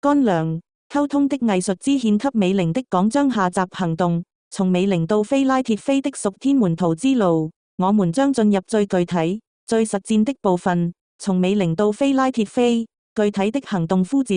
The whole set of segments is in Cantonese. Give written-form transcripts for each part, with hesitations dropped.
乾糧、溝通的藝術之獻給美靈的講章下集行動，從美靈到非拉鐵非的屬天門徒之路，我們將進入最具體、最實戰的部分，從美靈到非拉鐵非，具體的行動呼召。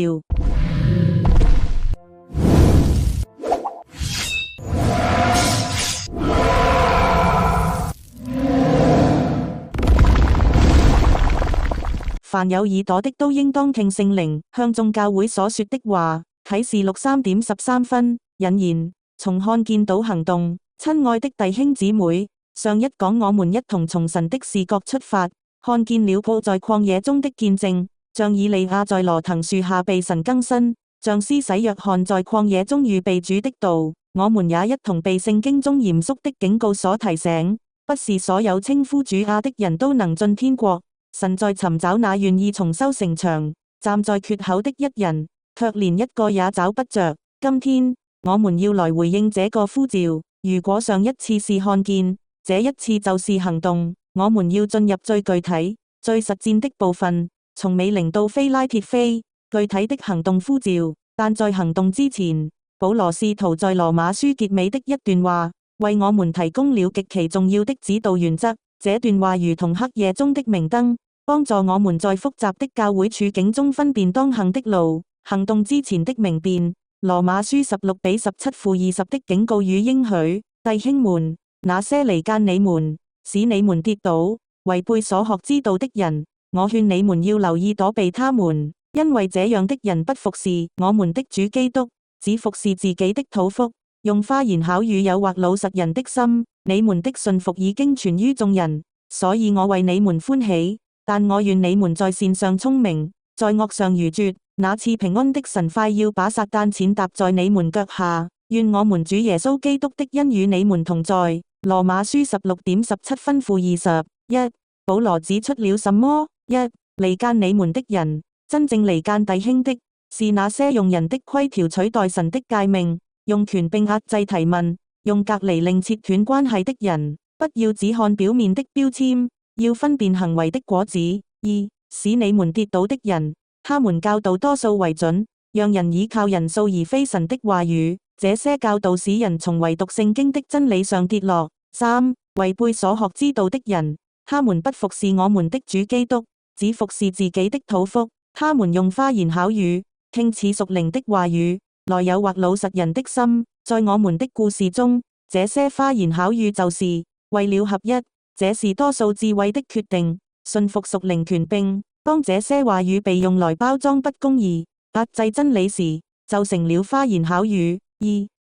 凡有耳朵的都應當聽聖靈向眾教會所說的話。啟示錄3:13引言，從看見到行動。親愛的弟兄姊妹，上一講我們一同從神的視角出發，看見了布在曠野中的見證，像以利亞在羅藤樹下被神更新，像施洗約翰在曠野中預備主的道。我們也一同被聖經中嚴肅的警告所提醒，不是所有稱呼主的人都能進天國。神在尋找那願意重修城牆、站在缺口的一人，卻連一個也找不着。今天我們要來回應這個呼召。如果上一次是看見，這一次就是行動。我們要進入最具體、最實戰的部分，從美靈到非拉鐵非，具體的行動呼召。但在行動之前，保羅試圖在羅馬書結尾的一段話，為我們提供了極其重要的指導原則。這段話如同黑夜中的明燈，幫助我們在複雜的教會處境中分辨當行的路。行動之前的明辨，羅馬書16:17-20的警告與應許。弟兄們，那些離間你們，使你們跌倒，違背所學之道的人，我勸你們要留意躲避他們，因為這樣的人不服侍我們的主基督，只服侍自己的肚腹，用花言巧語誘惑老實人的心。你們的信服已經傳於眾人，所以我為你們歡喜。但我願你們在善上聰明，在惡上愚拙。那賜平安的神快要把撒旦踐踏在你們腳下。願我們主耶穌基督的恩與你們同在。羅馬書16:17-21。保羅指出了什麼？一、離間你們的人，真正離間弟兄的，是那些用人的規條取代神的誡命，用權柄壓制提問，用隔離令切斷關係的人。不要只看表面的標籤，要分辨行為的果子。二、使你們跌倒的人，他們教導多數為準，讓人倚靠人數而非神的話語。這些教導使人從唯獨聖經的真理上跌落。三、違背所學之道的人，他們不服侍我們的主基督，只服侍自己的肚腹。他們用花言巧語，聽似屬靈的話語，來誘惑老實人的心。在我們的故事中，這些花言巧語就是為了合一，這是多數智慧的決定。信服屬靈權柄，當這些話語被用來包裝不公義、壓制真理時，就成了花言巧語。二、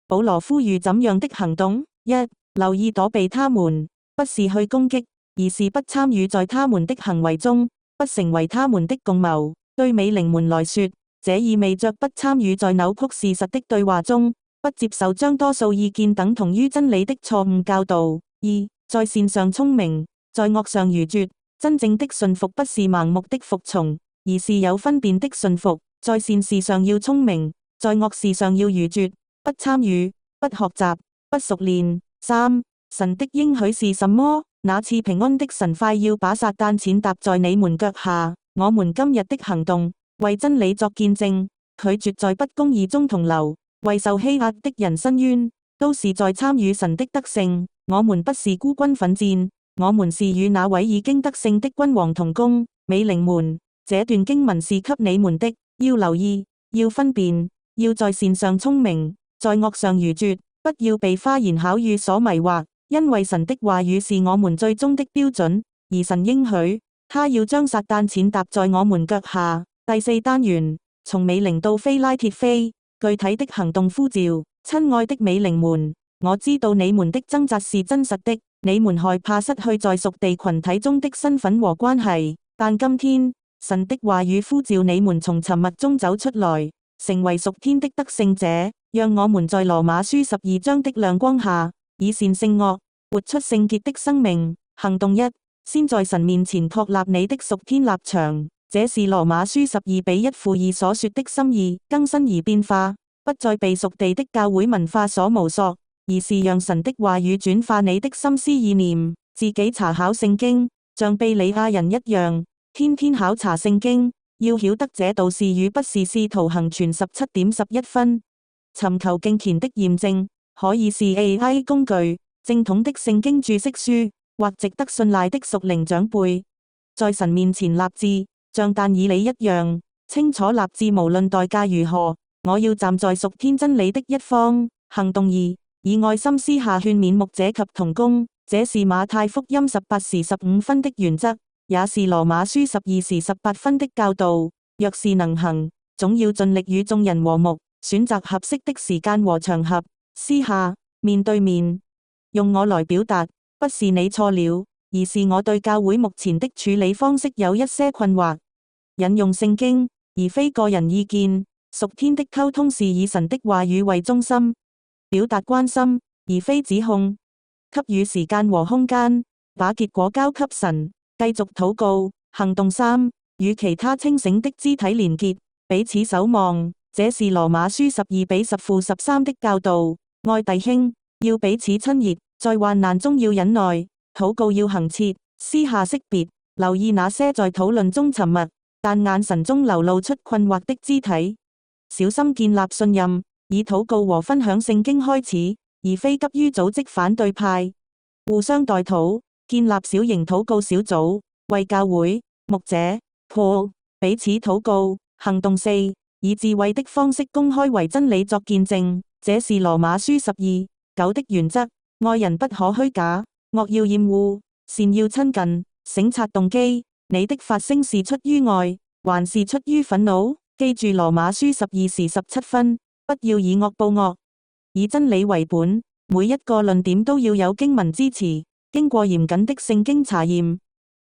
保羅呼籲怎樣的行動？一、留意躲避他們，不是去攻擊，而是不參與在他們的行為中，不成為他們的共謀。對美靈們來說，這意味着不參與在扭曲事實的對話中，不接受將多數意見等同於真理的錯誤教導。二、在善上聰明，在惡上愚拙。真正的信服不是盲目的服從，而是有分辨的信服。在善事上要聰明，在惡事上要愚拙，不參與，不學習，不熟練。三、神的應許是什麼？那賜平安的神快要把撒旦踐踏在你們腳下。我們今日的行動，為真理作見證，拒絕在不公義中同流，為受欺壓的人伸冤，都是在參與神的得勝。我們不是孤軍奮戰，我們是與那位已經得勝的君王同工。美靈們，這段經文是給你們的，要留意，要分辨，要在善上聰明，在惡上愚拙，不要被花言巧語所迷惑，因為神的話語是我們最終的標準，而神應許，他要將撒旦踐踏在我們腳下。第四單元，從美靈到非拉鐵非，具體的行動呼召。親愛的美靈們，我知道你們的掙扎是真實的，你們害怕失去在屬地群體中的身份和關係，但今天神的話語呼召你們從沉默中走出來，成為屬天的得勝者。讓我們在羅馬書12章的亮光下，以善勝惡，活出聖潔的生命。行動一，先在神面前確立你的屬天立場，這是羅馬書12:1-2所說的心意，更新而變化，不再被屬地的教會文化所無索，而是讓神的話語轉化你的心思意念。自己查考聖經，像庇哩亞人一樣，天天考察聖經，要曉得這道是與不是使徒行傳17.11分。尋求敬虔的驗證，可以是 AI 工具、正統的聖經注釋書，或值得信賴的屬靈長輩。在神面前立志，像但以理一樣，清楚立志無論代價如何，我要站在屬天真理的一方。行動2，以愛心私下勸勉牧者及同工，這是馬太福音18時15分的原則，也是羅馬書12時18分的教導。若是能行，總要盡力與眾人和睦，選擇合適的時間和場合，私下、面對面。用我來表達，不是你錯了，而是我對教會目前的處理方式有一些困惑。引用聖經，而非個人意見。屬天的溝通是以神的話語為中心，表達關心，而非指控。給予時間和空間，把結果交給神。繼續禱告。行動3，與其他清醒的肢體連結，彼此守望。這是羅馬書12比10-13的教導。愛弟兄，要彼此親熱，在患難中要忍耐，禱告要恆切，私下識別，留意那些在討論中沉默，但眼神中流露出困惑的肢體。小心建立信任，以禱告和分享聖經開始，而非急於組織反對派。互相代禱，建立小型禱告小組，為教會、牧者、Paul 彼此禱告。行動4，以智慧的方式公開為真理作見證，這是羅馬書12:9的原則。愛人不可虛假，惡要厭惡，善要親近。省察動機，你的發聲是出於愛，還是出於憤怒？記住羅馬書12時17分，不要以惡報惡，以真理為本。每一個論點都要有經文支持，經過嚴謹的聖經查驗。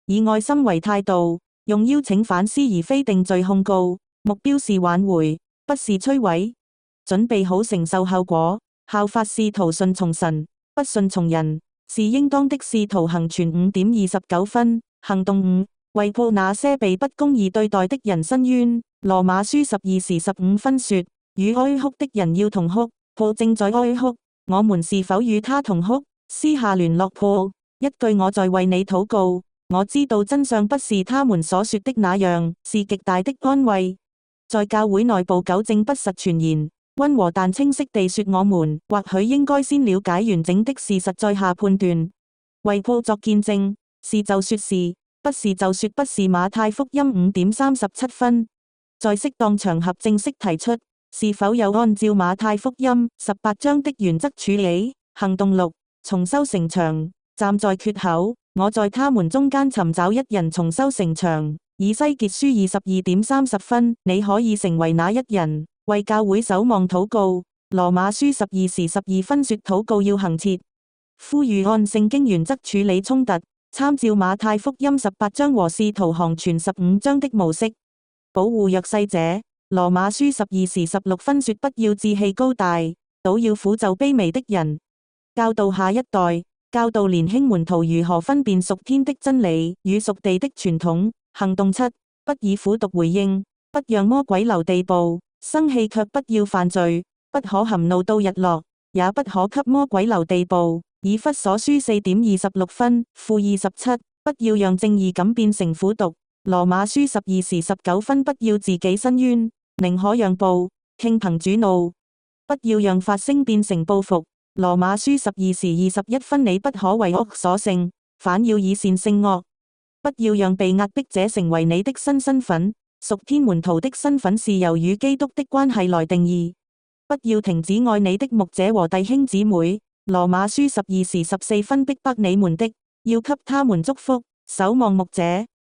以愛心為態度，用邀請反思而非定罪控告，目標是挽回，不是摧毀。準備好承受後果，效法使徒順從神，不順從人，是應當的。使徒行傳5:29分。行動5，為報那些被不公義對待的人伸冤。羅馬書12時15分說，與哀哭的人要同哭。報正在哀哭，我們是否與他同哭？私下聯絡報，一句我在為你禱告。我知道真相不是他們所說的那樣，是極大的安慰。在教會內部糾正不實傳言，溫和但清晰地說，我們或許應該先了解完整的事實再下判斷。為報作見證，是就說是，不是就說不是。馬太福音5:37分。在適當場合正式提出，是否有按照馬太福音18章的原則處理。行動6，重修城牆，站在缺口，我在他們中間尋找一人重修城牆。以西結書22:30分，你可以成為那一人，為教會守望禱告。羅馬書12時12分說，禱告要恆切，呼籲按聖經原則處理衝突，參照馬太福音18章和使徒行傳15章的模式。保護弱勢者。羅馬書12時16分說，不要志氣高大，倒要撫就卑微的人。教導下一代，教導年輕門徒如何分辨屬天的真理與屬地的傳統。行動7，不以苦毒回應，不讓魔鬼留地步，生氣卻不要犯罪，不可含怒到日落，也不可給魔鬼留地步。以弗所書4:26分-27，不要讓正義感變成苦毒。羅馬書12時19分，不要自己申冤，寧可讓步，傾憑主怒，不要讓發聲變成報復。羅馬書12時21分，你不可為惡所勝，反要以善勝惡。不要讓被壓迫者成為你的新身份，屬天門徒的身份是由與基督的關係來定義。不要停止愛你的牧者和弟兄姊妹。羅馬書12時14分，逼迫你們的，要給他們祝福，守望牧者。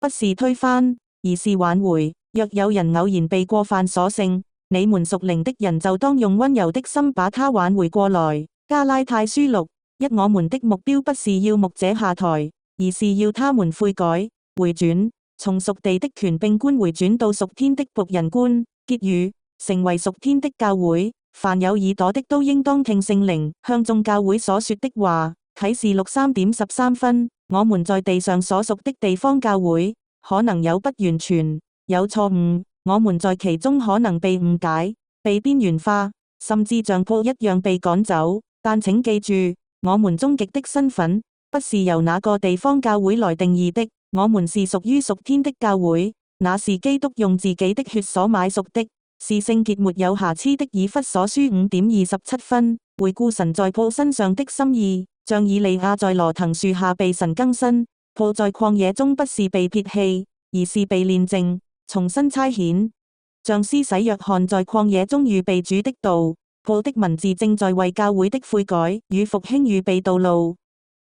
不是推翻，而是挽回。若有人偶然被過犯所勝，你們屬靈的人就當用溫柔的心把他挽回過來。加拉太書6:1，我們的目標不是要牧者下台，而是要他們悔改、回轉，從屬地的權柄觀回轉到屬天的僕人觀。結語，成為屬天的教會。凡有耳朵的都應當聽聖靈向眾教會所說的話。啟示錄3:13分。我們在地上所屬的地方教會，可能有不完全，有錯誤，我們在其中可能被誤解、被邊緣化，甚至像Paul一樣被趕走。但請記住，我們終極的身份，不是由那個地方教會來定義的，我們是屬於屬天的教會。那是基督用自己的血所買贖的，是聖潔沒有瑕疵的。以弗所書5:27回顧神在抱身上的心意，像以利亞在羅藤樹下被神更新，抱在曠野中不是被撇棄，而是被煉淨，重新差遣。像施洗約翰在曠野中預備主的道，抱的文字正在為教會的悔改與復興預備道路。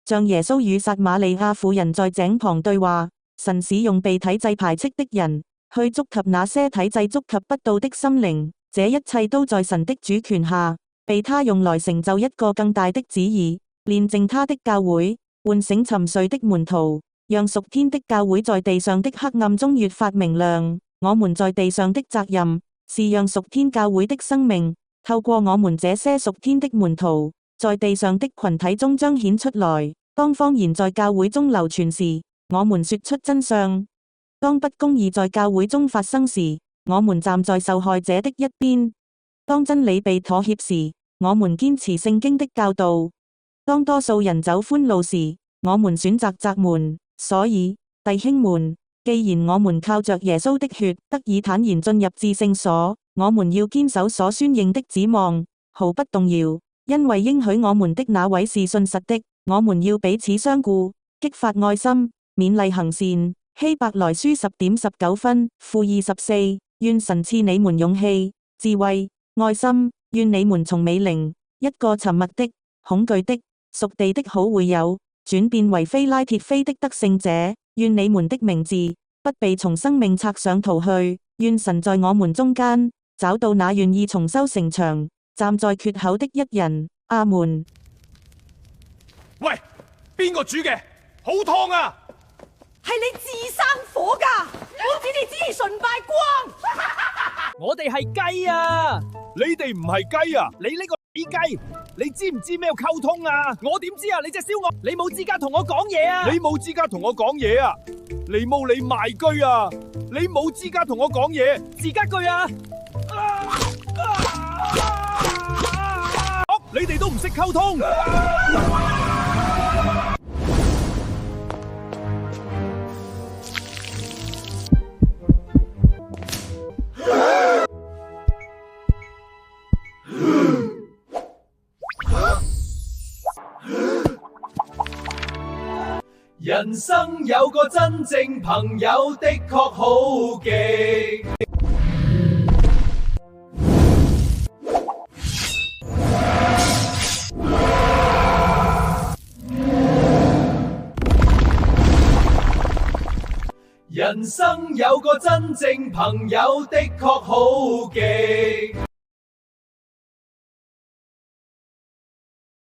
像耶穌與撒瑪利亞婦人在井旁對話，神使用被體制排斥的人去觸及那些體制觸及不到的心靈，這一切都在神的主權下，被他用來成就一個更大的旨意，煉淨他的教會，喚醒沉睡的門徒，讓屬天的教會在地上的黑暗中越發明亮。我們在地上的責任是讓屬天教會的生命透過我們這些屬天的門徒，在地上的群體中彰顯出來。當謊言在教會中流傳時，我們說出真相；當不公義在教會中發生時，我們站在受害者的一邊；當真理被妥協時，我們堅持聖經的教導；當多數人走寬路時，我們選擇窄門。所以，弟兄們，既然我們靠着耶穌的血得以坦然進入至聖所，我們要堅守所宣認的指望，毫不動搖，因為應許我們的那位是信實的。我們要彼此相顧，激發愛心，勉勵行善。希伯來書10:19-24，願神賜你們勇氣、智慧、愛心，願你們從美靈，一個沉默的、恐懼的、屬地的好會友，轉變為非拉鐵非的得勝者。願你們的名字不被從生命冊上塗去。願神在我們中間找到那願意重修城牆、站在缺口的一人。阿門。喂，邊個煮嘅？好燙啊！係你自生火㗎！我指你只係崇拜光。我哋係雞啊！你哋唔係雞啊！你呢個死雞！你知唔知咩叫溝通啊？我點知啊？你隻燒鵝，你冇資格同我講嘢啊！你冇資格同我講嘢啊！你冇你賣居啊！你冇資格同我講嘢，自家句啊！你哋都唔識溝通。人生有個真正朋友的確好勁。人生有個真正朋友的確好勁。